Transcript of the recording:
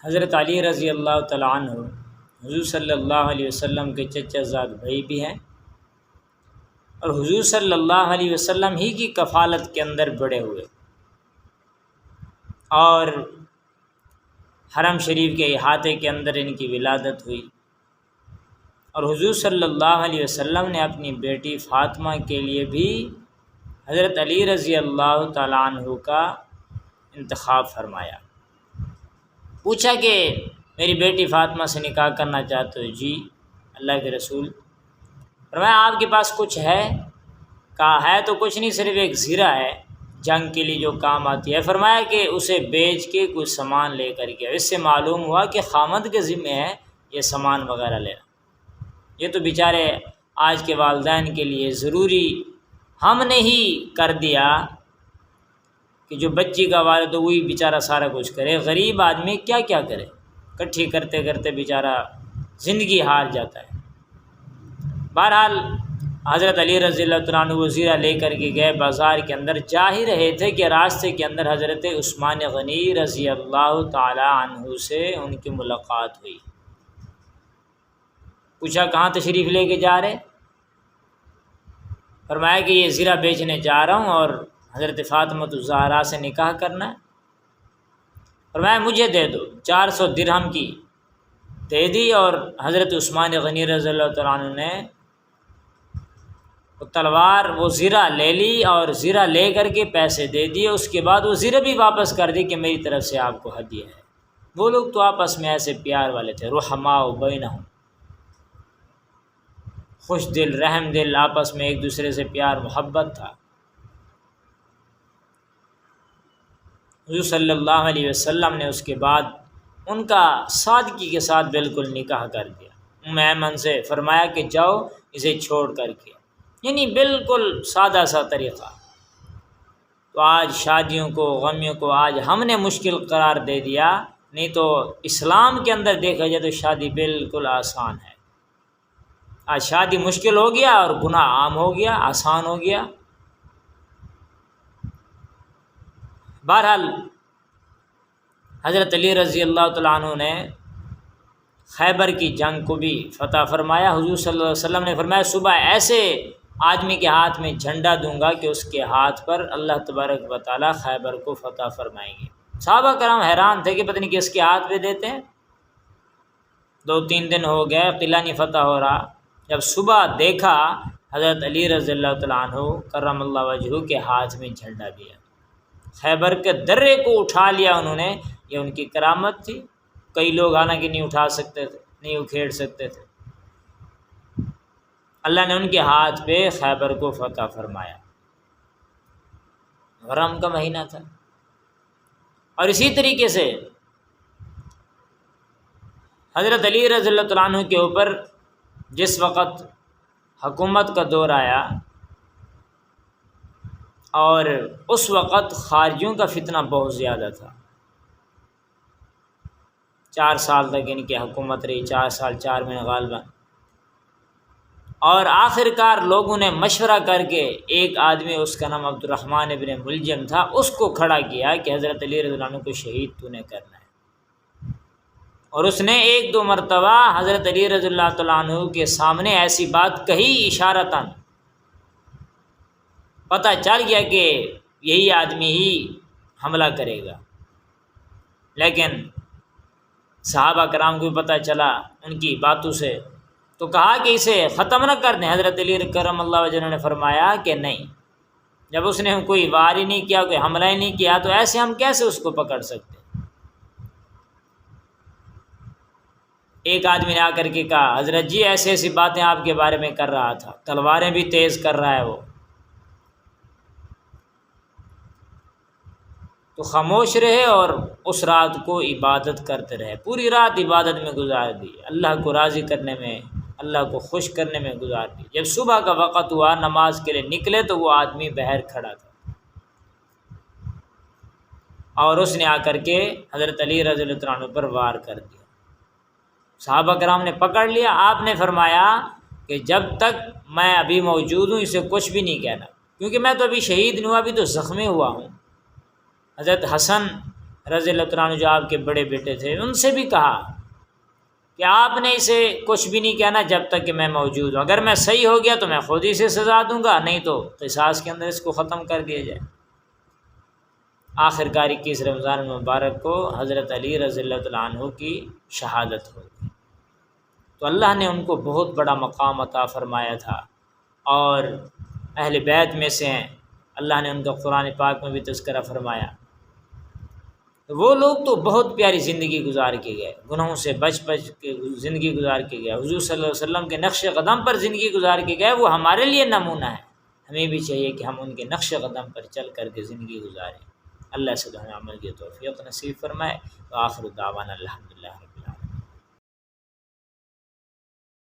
حضرت علی رضی اللہ تعالیٰ عنہ حضور صلی اللہ علیہ وسلم کے چچا زاد بھائی بھی ہیں، اور حضور صلی اللہ علیہ وسلم ہی کی کفالت کے اندر بڑے ہوئے، اور حرم شریف کے احاطے کے اندر ان کی ولادت ہوئی، اور حضور صلی اللہ علیہ وسلم نے اپنی بیٹی فاطمہ کے لیے بھی حضرت علی رضی اللہ تعالیٰ عنہ کا انتخاب فرمایا۔ پوچھا کہ میری بیٹی فاطمہ سے نکاح کرنا چاہتے ہو؟ جی اللہ کے رسول۔ فرمایا آپ کے پاس کچھ ہے؟ کہا ہے تو کچھ نہیں، صرف ایک زرہ ہے جنگ کے لیے جو کام آتی ہے۔ فرمایا کہ اسے بیچ کے کچھ سامان لے کر کے، اس سے معلوم ہوا کہ خامد کے ذمہ ہے یہ سامان وغیرہ لینا۔ یہ تو بیچارے آج کے والدین کے لیے ضروری ہم نے ہی کر دیا کہ جو بچی کا والد تو وہی بیچارہ سارا کچھ کرے، غریب آدمی کیا کیا کرے، کٹھی کرتے کرتے بیچارہ زندگی ہار جاتا ہے۔ بہرحال حضرت علی رضی اللہ تعالیٰ عنہ وہ زیرہ لے کر کے گئے بازار کے اندر، جا ہی رہے تھے کہ راستے کے اندر حضرت عثمان غنی رضی اللہ تعالیٰ عنہ سے ان کی ملاقات ہوئی۔ پوچھا کہاں تشریف لے کے جا رہے؟ فرمایا کہ یہ زیرہ بیچنے جا رہا ہوں اور حضرت فاطمہ الزہرا سے نکاح کرنا ہے۔ فرمایا مجھے دے دو۔ 400 درہم کی دے دی، اور حضرت عثمان غنی رضی اللہ تعالیٰ عنہ نے وہ تلوار وہ زیرہ لے لی اور زیرہ لے کر کے پیسے دے دیے۔ اس کے بعد وہ زیرہ بھی واپس کر دی کہ میری طرف سے آپ کو ہدیہ ہے۔ وہ لوگ تو آپس میں ایسے پیار والے تھے، رحماء بینہم، خوش دل رحم دل، آپس میں ایک دوسرے سے پیار محبت تھا۔ حضور صلی اللہ علیہ وسلم نے اس کے بعد ان کا سادگی کے ساتھ بالکل نکاح کر دیا۔ ام ایمن سے فرمایا کہ جاؤ اسے چھوڑ کر کے، یعنی بالکل سادہ سا طریقہ۔ تو آج شادیوں کو غمیوں کو آج ہم نے مشکل قرار دے دیا، نہیں تو اسلام کے اندر دیکھا جائے تو شادی بالکل آسان ہے۔ آج شادی مشکل ہو گیا اور گناہ عام ہو گیا، آسان ہو گیا۔ بہرحال حضرت علی رضی اللہ تعالیٰ عنہ نے خیبر کی جنگ کو بھی فتح فرمایا۔ حضور صلی اللہ علیہ وسلم نے فرمایا صبح ایسے آدمی کے ہاتھ میں جھنڈا دوں گا کہ اس کے ہاتھ پر اللہ تبارک و تعالیٰ خیبر کو فتح فرمائیں گے۔ صحابہ کرام حیران تھے کہ پتہ نہیں کس کے ہاتھ پہ دیتے ہیں۔ 2-3 دن ہو گئے، قلعہ نہیں فتح ہو رہا۔ جب صبح دیکھا حضرت علی رضی اللہ تعالیٰ عنہ کرم اللہ وجہہ کے ہاتھ میں جھنڈا دیا، خیبر کے درے کو اٹھا لیا انہوں نے۔ یہ ان کی کرامت تھی، کئی لوگ حالانکہ نہیں اٹھا سکتے تھے، نہیں اکھیڑ سکتے تھے۔ اللہ نے ان کے ہاتھ پہ خیبر کو فتح فرمایا۔ محرم کا مہینہ تھا، اور اسی طریقے سے حضرت علی رضی اللہ تعالیٰ عنہ کے اوپر جس وقت حکومت کا دور آیا، اور اس وقت خارجیوں کا فتنہ بہت زیادہ تھا۔ 4 سال تک ان کی حکومت رہی، 4 سال 4 مہینے غالباً، اور آخر کار لوگوں نے مشورہ کر کے ایک آدمی، اس کا نام عبد الرحمن ابن ملجم تھا، اس کو کھڑا کیا کہ حضرت علی رضی اللہ عنہ کو شہید تو نے کرنا ہے۔ اور اس نے 1-2 مرتبہ حضرت علی رضی اللہ تعالیٰ عنہ کے سامنے ایسی بات کہی اشارتاً، پتہ چل گیا کہ یہی آدمی ہی حملہ کرے گا۔ لیکن صحابہ کرام کو بھی پتہ چلا ان کی باتوں سے، تو کہا کہ اسے ختم نہ کر دیں۔ حضرت علی کرم اللہ وجہ نے فرمایا کہ نہیں، جب اس نے کوئی وار ہی نہیں کیا، کوئی حملہ ہی نہیں کیا، تو ایسے ہم کیسے اس کو پکڑ سکتے؟ ایک آدمی نے آ کر کے کہا حضرت جی ایسی ایسی باتیں آپ کے بارے میں کر رہا تھا، تلواریں بھی تیز کر رہا ہے وہ۔ تو خاموش رہے اور اس رات کو عبادت کرتے رہے، پوری رات عبادت میں گزار دی، اللہ کو راضی کرنے میں، اللہ کو خوش کرنے میں گزار دی۔ جب صبح کا وقت ہوا نماز کے لیے نکلے تو وہ آدمی باہر کھڑا تھا، اور اس نے آ کر کے حضرت علی رضی اللہ عنہ پر وار کر دیا۔ صحابہ کرام نے پکڑ لیا۔ آپ نے فرمایا کہ جب تک میں ابھی موجود ہوں اسے کچھ بھی نہیں کہنا، کیونکہ میں تو ابھی شہید نہیں ہوا، ابھی تو زخمی ہوا ہوں۔ حضرت حسن رضی اللہ تعالیٰ عنہ جو آپ کے بڑے بیٹے تھے، ان سے بھی کہا کہ آپ نے اسے کچھ بھی نہیں کہنا جب تک کہ میں موجود ہوں، اگر میں صحیح ہو گیا تو میں خود ہی سے سزا دوں گا، نہیں تو قصاص کے اندر اس کو ختم کر دیا جائے۔ آخر کار 21 رمضان المبارک کو حضرت علی رضی اللہ تعالیٰ عنہ کی شہادت ہو گئی، تو اللہ نے ان کو بہت بڑا مقام عطا فرمایا تھا، اور اہل بیت میں سے ہیں، اللہ نے ان کا قرآن پاک میں بھی تذکرہ فرمایا۔ وہ لوگ تو بہت پیاری زندگی گزار کے گئے، گناہوں سے بچ کے زندگی گزار کے گئے، حضور صلی اللہ علیہ وسلم کے نقش قدم پر زندگی گزار کے گئے، وہ ہمارے لیے نمونہ ہے، ہمیں بھی چاہیے کہ ہم ان کے نقش قدم پر چل کر کے زندگی گزاریں۔ اللہ سے ہمیں عمل کی توفیق نصیب فرمائے۔ وآخر دعوانا الحمدللہ۔